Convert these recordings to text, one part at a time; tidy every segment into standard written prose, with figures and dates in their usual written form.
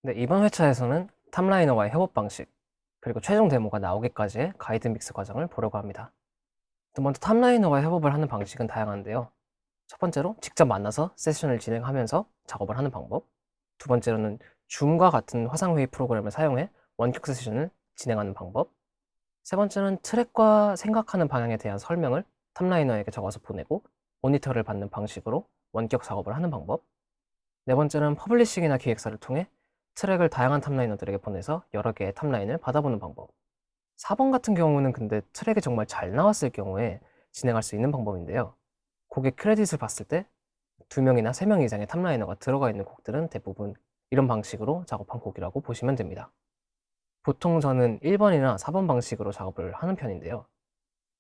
네, 이번 회차에서는 탑라이너와의 협업 방식, 그리고 최종 데모가 나오기까지의 가이드 믹스 과정을 보려고 합니다. 먼저 탑라이너와 협업을 하는 방식은 다양한데요. 첫 번째로 직접 만나서 세션을 진행하면서 작업을 하는 방법. 두 번째로는 줌과 같은 화상회의 프로그램을 사용해 원격 세션을 진행하는 방법. 세 번째는 트랙과 생각하는 방향에 대한 설명을 탑라이너에게 적어서 보내고 모니터를 받는 방식으로 원격 작업을 하는 방법. 네 번째는 퍼블리싱이나 기획사를 통해 트랙을 다양한 탑라이너들에게 보내서 여러 개의 탑라인을 받아보는 방법. 4번 같은 경우는 근데 트랙이 정말 잘 나왔을 경우에 진행할 수 있는 방법인데요. 곡의 크레딧을 봤을 때 2명이나 3명 이상의 탑라이너가 들어가 있는 곡들은 대부분 이런 방식으로 작업한 곡이라고 보시면 됩니다. 보통 저는 1번이나 4번 방식으로 작업을 하는 편인데요.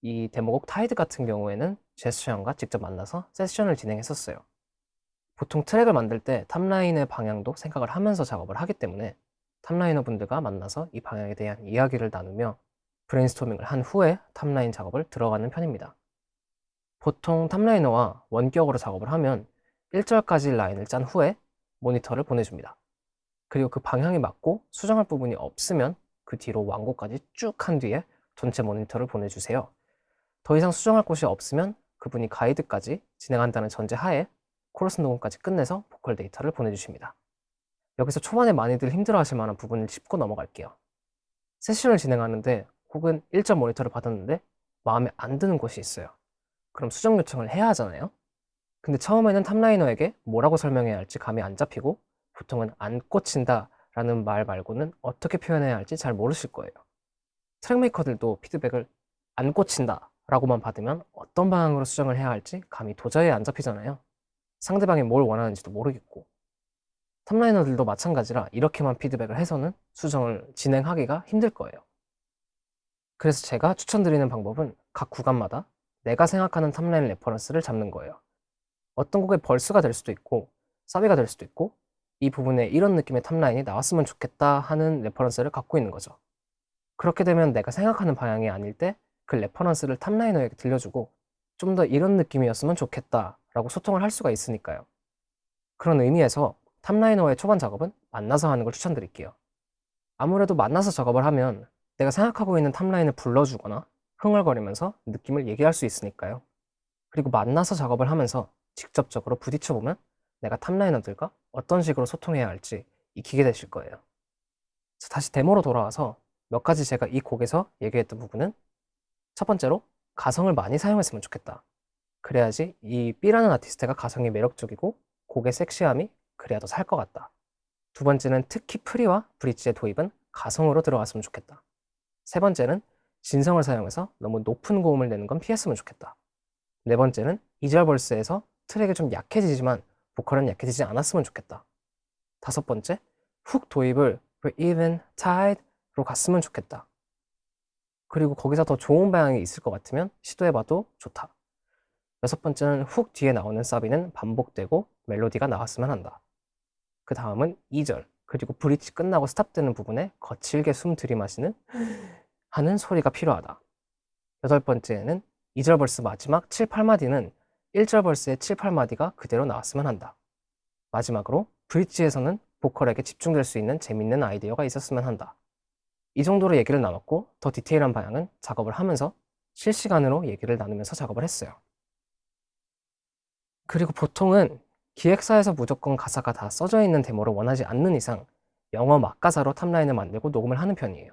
이 데모곡 타이드 같은 경우에는 제스처 형과 직접 만나서 세션을 진행했었어요. 보통 트랙을 만들 때 탑라인의 방향도 생각을 하면서 작업을 하기 때문에 탑라이너 분들과 만나서 이 방향에 대한 이야기를 나누며 브레인스토밍을 한 후에 탑라인 작업을 들어가는 편입니다. 보통 탑라이너와 원격으로 작업을 하면 1절까지 라인을 짠 후에 모니터를 보내줍니다. 그리고 그 방향이 맞고 수정할 부분이 없으면 그 뒤로 완곡까지 쭉 한 뒤에 전체 모니터를 보내주세요. 더 이상 수정할 곳이 없으면 그분이 가이드까지 진행한다는 전제 하에 코러스 녹음까지 끝내서 보컬 데이터를 보내주십니다. 여기서 초반에 많이들 힘들어하실 만한 부분을 짚고 넘어갈게요. 세션을 진행하는데 혹은 1점 모니터를 받았는데 마음에 안 드는 곳이 있어요. 그럼 수정 요청을 해야 하잖아요. 근데 처음에는 탑라이너에게 뭐라고 설명해야 할지 감이 안 잡히고 보통은 안 꽂힌다 라는 말 말고는 어떻게 표현해야 할지 잘 모르실 거예요. 트랙메이커들도 피드백을 안 꽂힌다 라고만 받으면 어떤 방향으로 수정을 해야 할지 감이 도저히 안 잡히잖아요. 상대방이 뭘 원하는지도 모르겠고. 탑라이너들도 마찬가지라 이렇게만 피드백을 해서는 수정을 진행하기가 힘들 거예요. 그래서 제가 추천드리는 방법은 각 구간마다 내가 생각하는 탑라인 레퍼런스를 잡는 거예요. 어떤 곡의 벌스가 될 수도 있고 사비가 될 수도 있고 이 부분에 이런 느낌의 탑라인이 나왔으면 좋겠다 하는 레퍼런스를 갖고 있는 거죠. 그렇게 되면 내가 생각하는 방향이 아닐 때 그 레퍼런스를 탑라이너에게 들려주고 좀 더 이런 느낌이었으면 좋겠다 라고 소통을 할 수가 있으니까요. 그런 의미에서 탑라이너의 초반 작업은 만나서 하는 걸 추천드릴게요. 아무래도 만나서 작업을 하면 내가 생각하고 있는 탑라인을 불러주거나 흥얼거리면서 느낌을 얘기할 수 있으니까요. 그리고 만나서 작업을 하면서 직접적으로 부딪혀보면 내가 탑라이너들과 어떤 식으로 소통해야 할지 익히게 되실 거예요. 자, 다시 데모로 돌아와서 몇 가지 제가 이 곡에서 얘기했던 부분은 첫 번째로 가성을 많이 사용했으면 좋겠다. 그래야지 이 B라는 아티스트가 가성이 매력적이고 곡의 섹시함이 그래야 더 살 것 같다. 두 번째는 특히 프리와 브릿지의 도입은 가성으로 들어갔으면 좋겠다. 세 번째는 진성을 사용해서 너무 높은 고음을 내는 건 피했으면 좋겠다. 네 번째는 2절 벌스에서 트랙이 좀 약해지지만 보컬은 약해지지 않았으면 좋겠다. 다섯 번째, 훅 도입을 even tide로 갔으면 좋겠다. 그리고 거기서 더 좋은 방향이 있을 것 같으면 시도해봐도 좋다. 여섯 번째는 훅 뒤에 나오는 사비는 반복되고 멜로디가 나왔으면 한다. 그 다음은 2절, 그리고 브릿지 끝나고 스탑되는 부분에 거칠게 숨 들이마시는 하는 소리가 필요하다. 여덟 번째는 2절 벌스 마지막 7, 8마디는 1절 벌스의 7, 8마디가 그대로 나왔으면 한다. 마지막으로 브릿지에서는 보컬에게 집중될 수 있는 재밌는 아이디어가 있었으면 한다. 이 정도로 얘기를 나눴고 더 디테일한 방향은 작업을 하면서 실시간으로 얘기를 나누면서 작업을 했어요. 그리고 보통은 기획사에서 무조건 가사가 다 써져 있는 데모를 원하지 않는 이상 영어 막가사로 탑라인을 만들고 녹음을 하는 편이에요.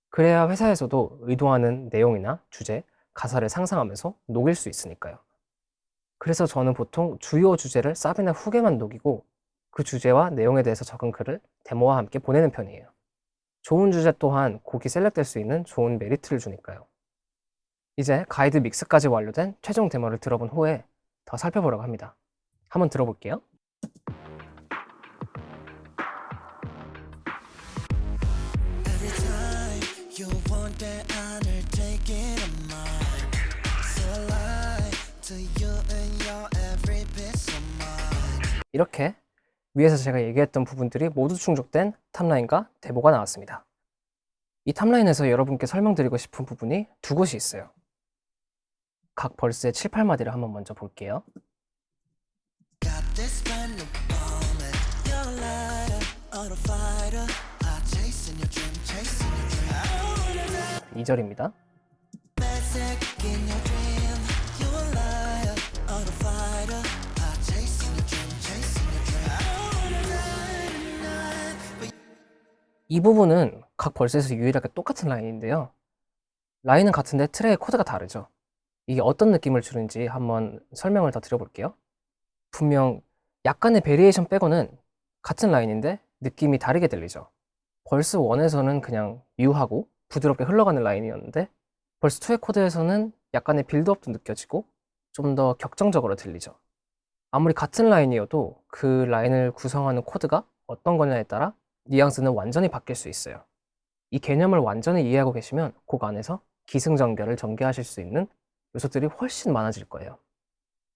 그래야 회사에서도 의도하는 내용이나 주제, 가사를 상상하면서 녹일 수 있으니까요. 그래서 저는 보통 주요 주제를 사비나 훅에만 녹이고 그 주제와 내용에 대해서 적은 글을 데모와 함께 보내는 편이에요. 좋은 주제 또한 곡이 셀렉될 수 있는 좋은 메리트를 주니까요. 이제 가이드 믹스까지 완료된 최종 데모를 들어본 후에 더 살펴보려고 합니다. 한번 들어볼게요. Every time you want that honor, take it on mine. So lie to you and your every piece of mine. 이렇게 위에서 제가 얘기했던 부분들이 모두 충족된 탑라인과 데모가 나왔습니다. 이 탑라인에서 여러분께 설명드리고 싶은 부분이 두 곳이 있어요. 각 벌스의 7, 8마디를 한번 먼저 볼게요. Got this brand new moment. You're a lighter, on a fighter. I chasing your dream, chasing your dream. I wanna die. 2절입니다. Basic in your dream. You're a liar, on a fighter. I chasing your dream, chasing your dream. I wanna die tonight, but 이 부분은 각 벌스에서 유일하게 똑같은 라인인데요. 라인은 같은데 트랙의 코드가 다르죠. 이게 어떤 느낌을 주는지 한번 설명을 더 드려볼게요. 분명 약간의 베리에이션 빼고는 같은 라인인데 느낌이 다르게 들리죠. 벌스 1에서는 그냥 뮤하고 부드럽게 흘러가는 라인이었는데 벌스 2의 코드에서는 약간의 빌드업도 느껴지고 좀 더 격정적으로 들리죠. 아무리 같은 라인이어도 그 라인을 구성하는 코드가 어떤 거냐에 따라 뉘앙스는 완전히 바뀔 수 있어요. 이 개념을 완전히 이해하고 계시면 곡 안에서 기승전결을 전개하실 수 있는 요소들이 훨씬 많아질 거예요.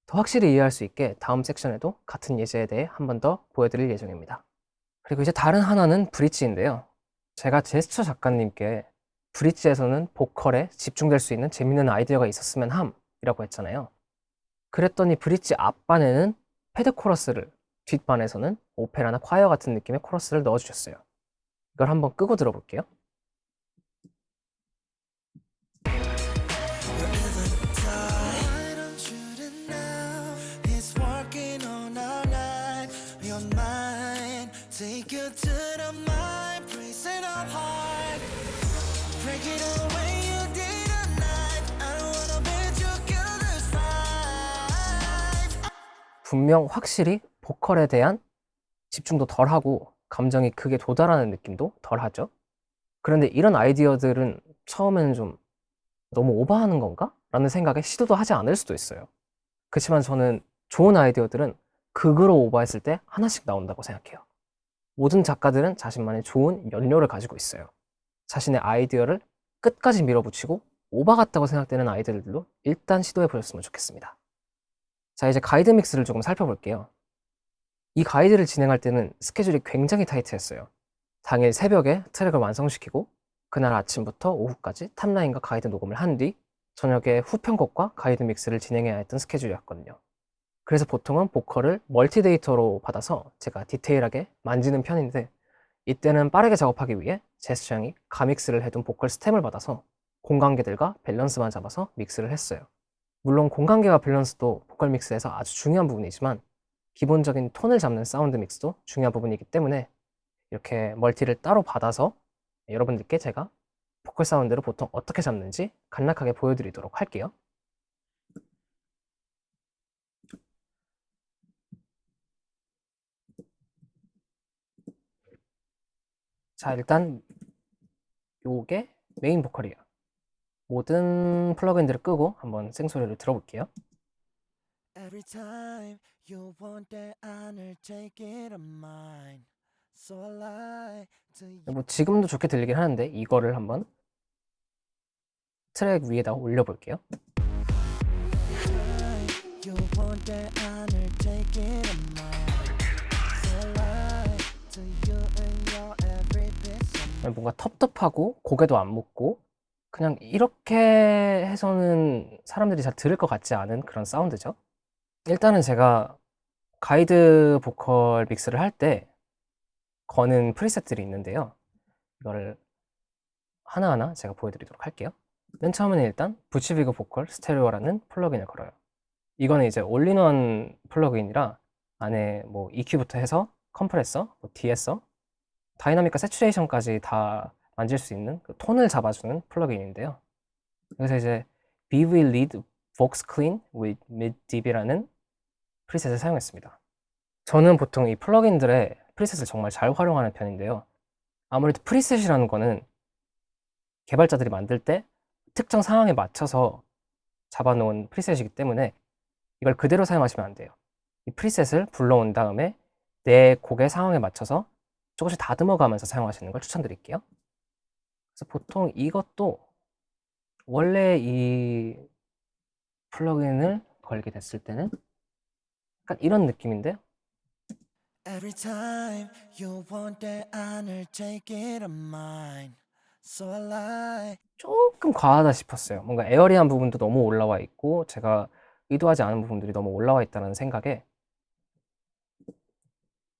더 확실히 이해할 수 있게 다음 섹션에도 같은 예제에 대해 한 번 더 보여드릴 예정입니다. 그리고 이제 다른 하나는 브릿지인데요. 제가 제스처 작가님께 브릿지에서는 보컬에 집중될 수 있는 재밌는 아이디어가 있었으면 함이라고 했잖아요. 그랬더니 브릿지 앞반에는 패드 코러스를, 뒷반에서는 오페라나 콰이어 같은 느낌의 코러스를 넣어주셨어요. 이걸 한번 끄고 들어볼게요. why don't you do now? He's working on our night. Your mind, take you to the mind, praise it up high. Break it away, you did a night. I don't wanna bet you kill this fight. 분명 확실히 보컬에 대한 집중도 덜하고 감정이 크게 도달하는 느낌도 덜하죠. 그런데 이런 아이디어들은 처음에는 좀 너무 오버하는 건가? 라는 생각에 시도도 하지 않을 수도 있어요. 그렇지만 저는 좋은 아이디어들은 극으로 오버했을 때 하나씩 나온다고 생각해요. 모든 작가들은 자신만의 좋은 연료를 가지고 있어요. 자신의 아이디어를 끝까지 밀어붙이고 오버 같다고 생각되는 아이디어들도 일단 시도해 보셨으면 좋겠습니다. 자, 이제 가이드 믹스를 조금 살펴볼게요. 이 가이드를 진행할 때는 스케줄이 굉장히 타이트했어요. 당일 새벽에 트랙을 완성시키고 그날 아침부터 오후까지 탑라인과 가이드 녹음을 한 뒤 저녁에 후편곡과 가이드 믹스를 진행해야 했던 스케줄이었거든요. 그래서 보통은 보컬을 멀티데이터로 받아서 제가 디테일하게 만지는 편인데 이때는 빠르게 작업하기 위해 제스처 형이 가믹스를 해둔 보컬 스템을 받아서 공간계들과 밸런스만 잡아서 믹스를 했어요. 물론 공간계와 밸런스도 보컬 믹스에서 아주 중요한 부분이지만 기본적인 톤을 잡는 사운드 믹스도 중요한 부분이기 때문에 이렇게 멀티를 따로 받아서 여러분들께 제가 보컬 사운드를 보통 어떻게 잡는지 간략하게 보여드리도록 할게요. 자, 일단 요게 메인 보컬이에요. 모든 플러그인들을 끄고 한번 생소리를 들어볼게요. Every time you want that honor, take it of mine. So I lie to you. 뭐 지금도 좋게 들리긴 하는데 이거를 한번 트랙 위에다 올려볼게요. You want that honor, take it of mine. So I lie to you and your every piece of mine. 뭔가 텁텁하고 고개도 안 묻고 그냥 이렇게 해서는 사람들이 잘 들을 것 같지 않은 그런 사운드죠. 일단은 제가 가이드 보컬 믹스를 할 때 거는 프리셋들이 있는데요. 이거를 하나하나 제가 보여드리도록 할게요. 맨 처음에는 일단 부치비그 보컬 스테레오라는 플러그인을 걸어요. 이거는 이제 올인원 플러그인이라 안에 뭐 EQ부터 해서 컴프레서, 뭐 디에서, 다이나믹과 세츄레이션까지 다 만질 수 있는 그 톤을 잡아주는 플러그인인데요. 여기서 이제 BV Lead Vox Clean with Mid dB라는 프리셋을 사용했습니다. 저는 보통 이 플러그인들의 프리셋을 정말 잘 활용하는 편인데요. 아무래도 프리셋이라는 거는 개발자들이 만들 때 특정 상황에 맞춰서 잡아놓은 프리셋이기 때문에 이걸 그대로 사용하시면 안 돼요. 이 프리셋을 불러온 다음에 내 곡의 상황에 맞춰서 조금씩 다듬어가면서 사용하시는 걸 추천드릴게요. 그래서 보통 이것도 원래 이 플러그인을 걸게 됐을 때는 약간 이런 느낌인데요. Every time you want that honor, take it of mine. So I lie. 조금 과하다 싶었어요. 뭔가 에어리한 부분도 너무 올라와 있고 제가 의도하지 않은 부분들이 너무 올라와 있다는 생각에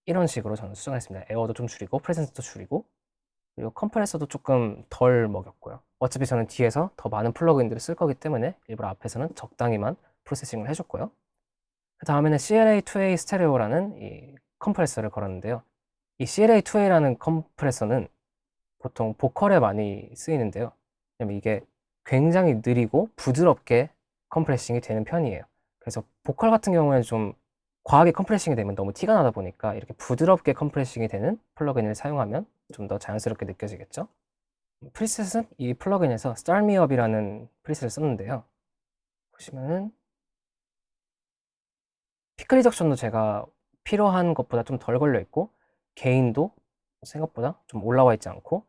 이런 식으로 저는 수정했습니다. 에어도 좀 줄이고 프레젠스도 줄이고 그리고 컴프레서도 조금 덜 먹였고요. 어차피 저는 뒤에서 더 많은 플러그인들을 쓸 거기 때문에 일부러 앞에서는 적당히만 프로세싱을 해줬고요. 그 다음에는 CLA2A 스테레오라는 이 컴프레서를 걸었는데요. 이 CLA2A라는 컴프레서는 보통 보컬에 많이 쓰이는데요. 왜냐면 이게 굉장히 느리고 부드럽게 컴프레싱이 되는 편이에요. 그래서 보컬 같은 경우에는 좀 과하게 컴프레싱이 되면 너무 티가 나다 보니까 이렇게 부드럽게 컴프레싱이 되는 플러그인을 사용하면 좀 더 자연스럽게 느껴지겠죠? 프리셋은 이 플러그인에서 Start Me Up이라는 프리셋을 썼는데요. 보시면은 피크 리덕션도 제가 필요한 것보다 좀 덜 걸려 있고 게인도 생각보다 좀 올라와 있지 않고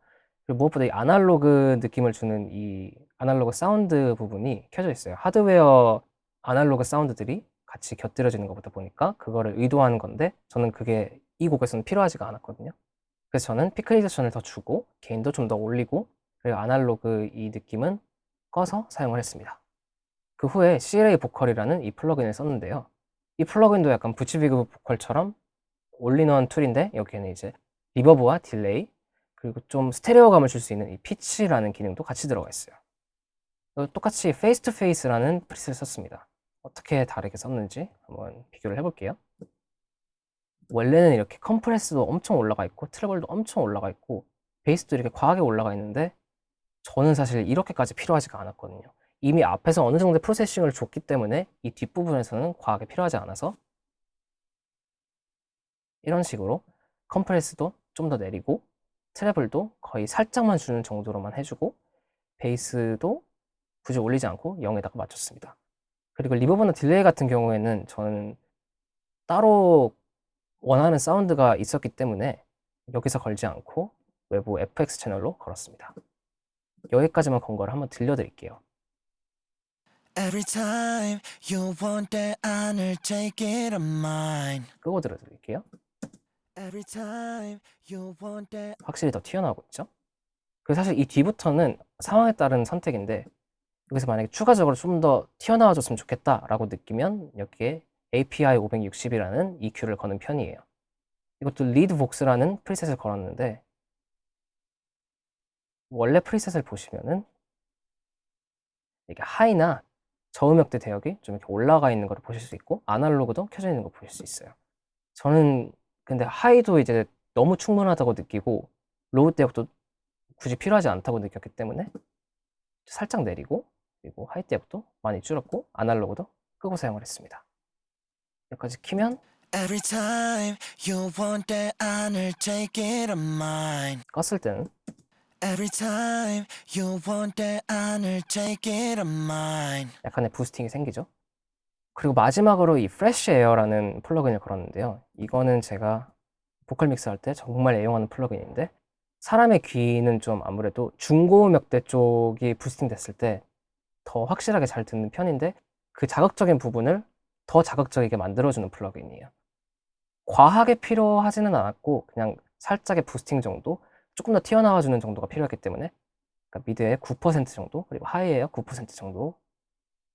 그리고 무엇보다 이 아날로그 느낌을 주는 이 아날로그 사운드 부분이 켜져 있어요. 하드웨어 아날로그 사운드들이 같이 곁들여지는 것보다 보니까 그거를 의도하는 건데 저는 그게 이 곡에서는 필요하지가 않았거든요. 그래서 저는 피크 리덕션을 더 주고 게인도 좀 더 올리고 그리고 아날로그 이 느낌은 꺼서 사용을 했습니다. 그 후에 CLA 보컬이라는 이 플러그인을 썼는데요. 이 플러그인도 약간 부치비그 보컬처럼 올인원 툴인데 여기에는 이제 리버브와 딜레이 그리고 좀 스테레오감을 줄 수 있는 이 피치라는 기능도 같이 들어가 있어요. 똑같이 페이스 투 페이스라는 프리셋을 썼습니다. 어떻게 다르게 썼는지 한번 비교를 해볼게요. 원래는 이렇게 컴프레스도 엄청 올라가 있고 트래블도 엄청 올라가 있고 베이스도 이렇게 과하게 올라가 있는데 저는 사실 이렇게까지 필요하지가 않았거든요. 이미 앞에서 어느 정도 프로세싱을 줬기 때문에 이 뒷부분에서는 과하게 필요하지 않아서 이런 식으로 컴프레스도 좀 더 내리고 트래블도 거의 살짝만 주는 정도로만 해주고 베이스도 굳이 올리지 않고 0에다가 맞췄습니다. 그리고 리버브나 딜레이 같은 경우에는 저는 따로 원하는 사운드가 있었기 때문에 여기서 걸지 않고 외부 FX 채널로 걸었습니다. 여기까지만 건 거를 한번 들려드릴게요. Every time you want that honor, take it of mine. 끄고 들려드릴게요. Every time you want that. 확실히 더 튀어나오고 있죠? 그리고 사실 이 뒤부터는 상황에 따른 선택인데 여기서 만약에 추가적으로 좀 더 튀어나와줬으면 좋겠다라고 느끼면 여기에 API 560이라는 EQ를 거는 편이에요. 이것도 리드 복스라는 프리셋을 걸었는데 원래 프리셋을 보시면은 이게 하이나 저음역대 대역이 좀 이렇게 올라가 있는 걸 보실 수 있고 아날로그도 켜져 있는 거 보실 수 있어요. 저는 근데 하이도 이제 너무 충분하다고 느끼고 로우 대역도 굳이 필요하지 않다고 느꼈기 때문에 살짝 내리고 그리고 하이 대역도 많이 줄였고 아날로그도 끄고 사용을 했습니다. 여기까지 키면 Every time you want that honor, take it of mine. 껐을 때는 Every time you want that honor, take it of mine. 약간의 부스팅이 생기죠. 그리고 마지막으로 이 프레쉬 에어라는 플러그인을 걸었는데요. 이거는 제가 보컬 믹스 할 때 정말 애용하는 플러그인인데 사람의 귀는 좀 아무래도 중고음역대 쪽이 부스팅 됐을 때 더 확실하게 잘 듣는 편인데 그 자극적인 부분을 더 자극적이게 만들어주는 플러그인이에요. 과하게 필요하지는 않았고 그냥 살짝의 부스팅 정도 조금 더 튀어나와주는 정도가 필요했기 때문에 그러니까 미드에 9% 정도 그리고 하이에 9% 정도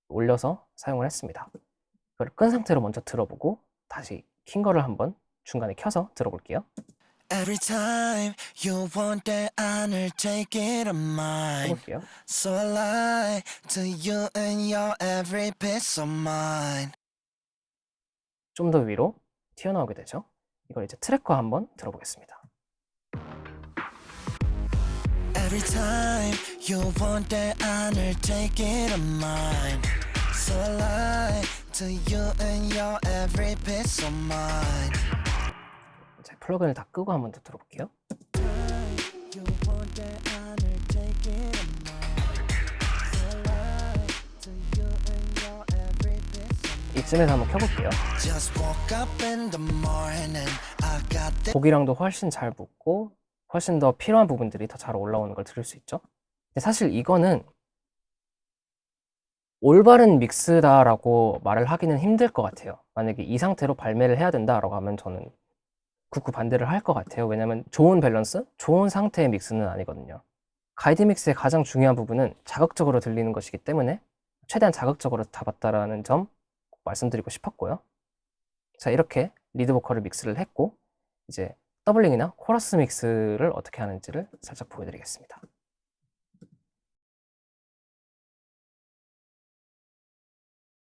올려서 사용을 했습니다. 이걸 끈 상태로 먼저 들어보고 다시 킨 거를 한번 중간에 켜서 들어볼게요. Every time you want that honor, take it of mine. 해볼게요. So I lie to you and your every piece of mine. 좀 더 위로 튀어나오게 되죠. 이걸 이제 트랙과 한번 들어보겠습니다. Every time you want that honor, take it of mine. So I lie to you and your every piece of mine. 이제 플러그인을 다 끄고 한번 더 들어볼게요. You want that honor, take it of mine. So I lie to you and your every piece of mine. 이쯤에서 한번 켜볼게요. Just woke up in the morning, I got this. 곡이랑도 훨씬 잘 붙고 훨씬 더 필요한 부분들이 더 잘 올라오는 걸 들을 수 있죠. 근데 사실 이거는 올바른 믹스다라고 말을 하기는 힘들 것 같아요. 만약에 이 상태로 발매를 해야 된다라고 하면 저는 굳고 반대를 할 것 같아요. 왜냐면 좋은 밸런스, 좋은 상태의 믹스는 아니거든요. 가이드 믹스의 가장 중요한 부분은 자극적으로 들리는 것이기 때문에 최대한 자극적으로 잡았다라는 점 꼭 말씀드리고 싶었고요. 자, 이렇게 리드 보컬을 믹스를 했고 이제 더블링이나 코러스 믹스를 어떻게 하는지를 살짝 보여드리겠습니다.